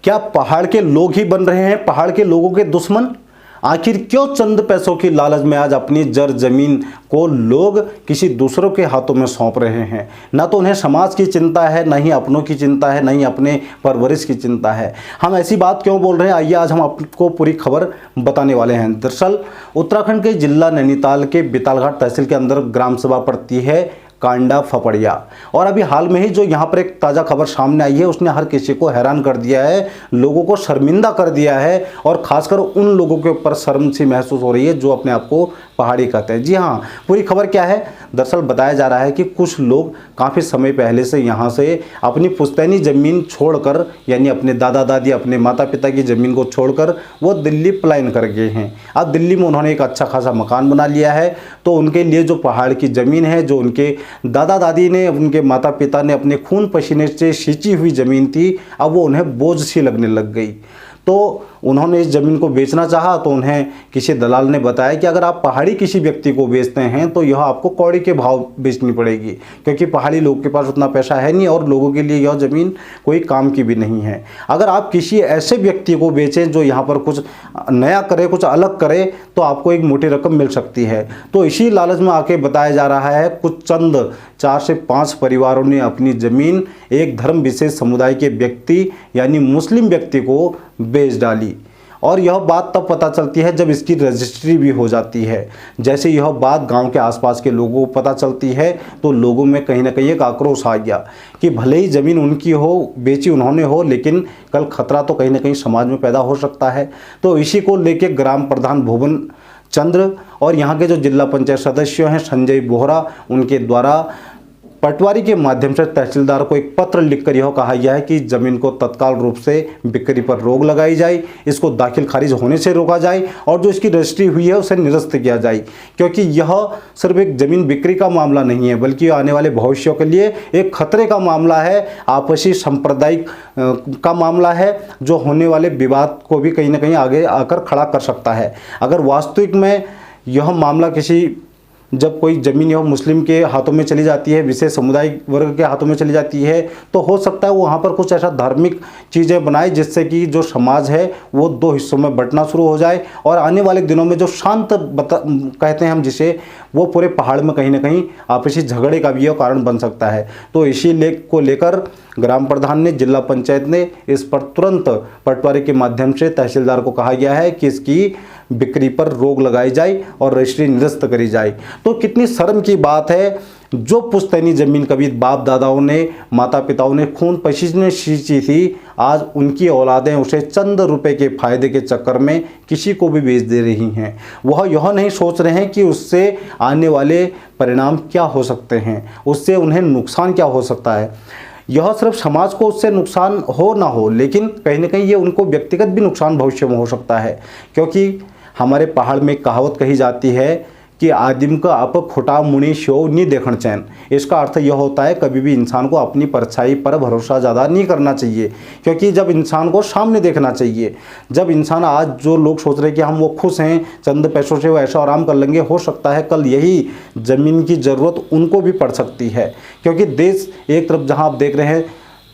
क्या पहाड़ के लोग ही बन रहे हैं पहाड़ के लोगों के दुश्मन? आखिर क्यों चंद पैसों की लालच में आज अपनी जर जमीन को लोग किसी दूसरों के हाथों में सौंप रहे हैं? ना तो उन्हें समाज की चिंता है, ना ही अपनों की चिंता है, ना ही अपने परवरिश की चिंता है। हम ऐसी बात क्यों बोल रहे हैं, आइए आज हम आपको पूरी खबर बताने वाले हैं। दरअसल उत्तराखंड के जिला नैनीताल के बितालघाट तहसील के अंदर ग्राम सभा पड़ती है कांडा फपड़िया, और अभी हाल में ही जो यहाँ पर एक ताज़ा खबर सामने आई है उसने हर किसी को हैरान कर दिया है, लोगों को शर्मिंदा कर दिया है, और खासकर उन लोगों के ऊपर शर्म सी महसूस हो रही है जो अपने आप को पहाड़ी कहते हैं। जी हाँ, पूरी खबर क्या है? दरअसल बताया जा रहा है कि कुछ लोग काफ़ी समय पहले से यहाँ से अपनी पुश्तैनी ज़मीन छोड़कर, यानी अपने दादा दादी अपने माता पिता की ज़मीन को छोड़कर वो दिल्ली पलायन कर गए हैं। अब दिल्ली में उन्होंने एक अच्छा खासा मकान बना लिया है, तो उनके लिए जो पहाड़ की ज़मीन है, जो उनके दादा दादी ने, उनके माता पिता ने अपने खून पसीने से सींची हुई ज़मीन थी, अब वो उन्हें बोझ सी लगने लग गई। तो उन्होंने इस ज़मीन को बेचना चाहा, तो उन्हें किसी दलाल ने बताया कि अगर आप पहाड़ी किसी व्यक्ति को बेचते हैं तो यह आपको कौड़ी के भाव बेचनी पड़ेगी, क्योंकि पहाड़ी लोगों के पास उतना पैसा है नहीं और लोगों के लिए यह ज़मीन कोई काम की भी नहीं है। अगर आप किसी ऐसे व्यक्ति को बेचें जो यहाँ पर कुछ नया करे, कुछ अलग करे, तो आपको एक मोटी रकम मिल सकती है। तो इसी लालच में आके बताया जा रहा है कुछ चंद 4 से 5 परिवारों ने अपनी ज़मीन एक धर्म विशेष समुदाय के व्यक्ति यानी मुस्लिम व्यक्ति को बेच डाली, और यह बात तब पता चलती है जब इसकी रजिस्ट्री भी हो जाती है। जैसे यह बात गांव के आसपास के लोगों को पता चलती है तो लोगों में कहीं ना कहीं एक आक्रोश आ गया कि भले ही ज़मीन उनकी हो, बेची उन्होंने हो, लेकिन कल खतरा तो कहीं ना कहीं समाज में पैदा हो सकता है। तो इसी को लेकर ग्राम प्रधान भुवन चंद्र और यहाँ के जो जिला पंचायत सदस्य हैं संजय बोहरा, उनके द्वारा पटवारी के माध्यम से तहसीलदार को एक पत्र लिखकर यह कहा गया है कि ज़मीन को तत्काल रूप से बिक्री पर रोक लगाई जाए, इसको दाखिल खारिज होने से रोका जाए, और जो इसकी रजिस्ट्री हुई है उसे निरस्त किया जाए, क्योंकि यह सिर्फ एक ज़मीन बिक्री का मामला नहीं है, बल्कि आने वाले भविष्य के लिए एक खतरे का मामला है, आपसी सांप्रदायिक का मामला है, जो होने वाले विवाद को भी कहीं ना कहीं आगे आकर खड़ा कर सकता है। अगर वास्तविक में यह मामला जब कोई ज़मीन यह मुस्लिम के हाथों में चली जाती है, विशेष समुदाय वर्ग के हाथों में चली जाती है, तो हो सकता है वो वहाँ पर कुछ ऐसा धार्मिक चीज़ें बनाए जिससे कि जो समाज है वो 2 हिस्सों में बंटना शुरू हो जाए, और आने वाले दिनों में जो शांत कहते हैं हम जिसे, वो पूरे पहाड़ में कहीं ना कहीं आपसी झगड़े का भी यह कारण बन सकता है। तो इसी को लेकर ग्राम प्रधान ने, जिला पंचायत ने इस पर तुरंत पटवारी के माध्यम से तहसीलदार को कहा गया है कि इसकी बिक्री पर रोक लगाई जाए और रजिस्ट्री निरस्त करी जाए। तो कितनी शर्म की बात है, जो पुश्तैनी ज़मीन कभी बाप दादाओं ने, माता पिताओं ने खून पसीने सींची थी, आज उनकी औलादें उसे चंद रुपए के फायदे के चक्कर में किसी को भी बेच दे रही हैं। वह यह नहीं सोच रहे हैं कि उससे आने वाले परिणाम क्या हो सकते हैं, उससे उन्हें नुकसान क्या हो सकता है। यह सिर्फ समाज को उससे नुकसान हो ना हो, लेकिन कहीं ना कहीं ये उनको व्यक्तिगत भी नुकसान भविष्य में हो सकता है, क्योंकि हमारे पहाड़ में एक कहावत कही जाती है कि आदिम का आप खुटा मुनि शो नहीं देखण चैन। इसका अर्थ यह होता है कभी भी इंसान को अपनी परछाई पर भरोसा ज़्यादा नहीं करना चाहिए, क्योंकि जब इंसान को सामने देखना चाहिए। जब इंसान, आज जो लोग सोच रहे हैं कि हम वो खुश हैं, चंद पैसों से वो ऐसा आराम कर लेंगे, हो सकता है कल यही ज़मीन की ज़रूरत उनको भी पड़ सकती है, क्योंकि देश एक तरफ जहाँ आप देख रहे हैं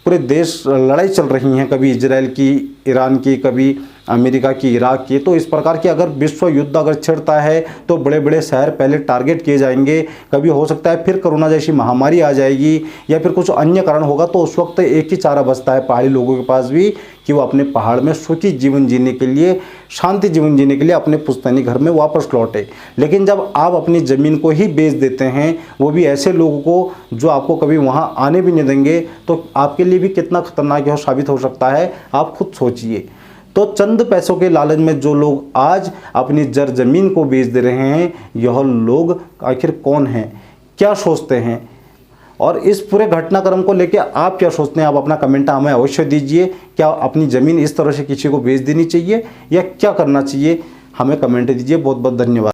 पूरे देश लड़ाई चल रही हैं, कभी इजराइल की, ईरान की, कभी अमेरिका की, इराक की। तो इस प्रकार की अगर विश्व युद्ध अगर छिड़ता है तो बड़े बड़े शहर पहले टारगेट किए जाएंगे। कभी हो सकता है फिर कोरोना जैसी महामारी आ जाएगी या फिर कुछ अन्य कारण होगा, तो उस वक्त एक ही चारा बचता है पहाड़ी लोगों के पास भी कि वो अपने पहाड़ में सुखी जीवन जीने के लिए, शांति जीवन जीने के लिए अपने पुश्तैनी घर में वापस लौटे। लेकिन जब आप अपनी ज़मीन को ही बेच देते हैं, वो भी ऐसे लोगों को जो आपको कभी वहाँ आने भी नहीं देंगे, तो आपके लिए भी कितना खतरनाक यह साबित हो सकता है, आप खुद सोचिए। तो चंद पैसों के लालच में जो लोग आज अपनी जर ज़मीन को बेच दे रहे हैं, यह लोग आखिर कौन हैं, क्या सोचते हैं, और इस पूरे घटनाक्रम को लेकर आप क्या सोचते हैं, आप अपना कमेंट हमें अवश्य दीजिए। क्या अपनी ज़मीन इस तरह से किसी को बेच देनी चाहिए या क्या करना चाहिए, हमें कमेंट दीजिए। बहुत बहुत धन्यवाद।